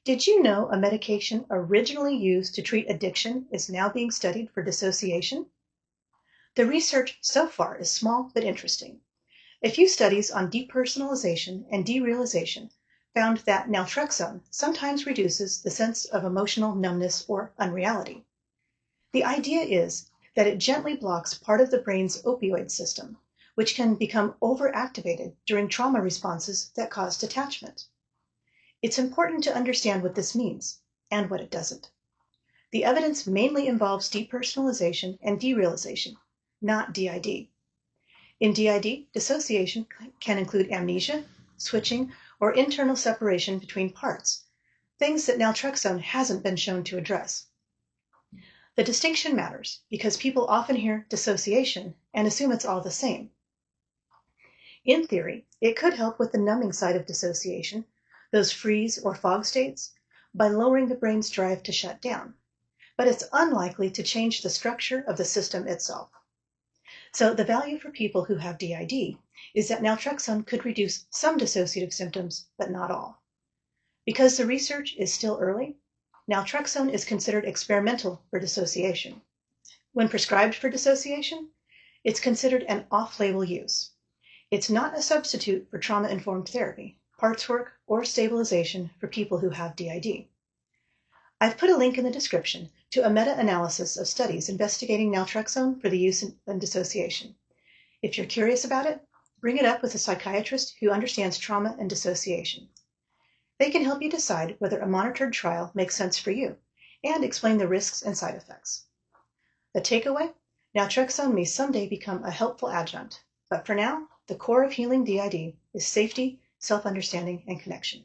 Did you know a medication originally used to treat addiction is now being studied for dissociation? The research so far is small but interesting. A few studies on depersonalization and derealization found that naltrexone sometimes reduces the sense of emotional numbness or unreality. The idea is that it gently blocks part of the brain's opioid system, which can become overactivated during trauma responses that cause detachment. It's important to understand what this means and what it doesn't. The evidence mainly involves depersonalization and derealization, not DID. In DID, dissociation can include amnesia, switching, or internal separation between parts, things that naltrexone hasn't been shown to address. The distinction matters because people often hear dissociation and assume it's all the same. In theory, it could help with the numbing side of dissociation, those freeze or fog states, by lowering the brain's drive to shut down, but it's unlikely to change the structure of the system itself. So the value for people who have DID is that naltrexone could reduce some dissociative symptoms, but not all. Because the research is still early, naltrexone is considered experimental for dissociation. When prescribed for dissociation, it's considered an off-label use. It's not a substitute for trauma-informed therapy, parts work, or stabilization for people who have DID. I've put a link in the description to a meta-analysis of studies investigating naltrexone for the use in dissociation. If you're curious about it, bring it up with a psychiatrist who understands trauma and dissociation. They can help you decide whether a monitored trial makes sense for you and explain the risks and side effects. The takeaway: naltrexone may someday become a helpful adjunct, but for now, the core of healing DID is safety, self-understanding, and connection.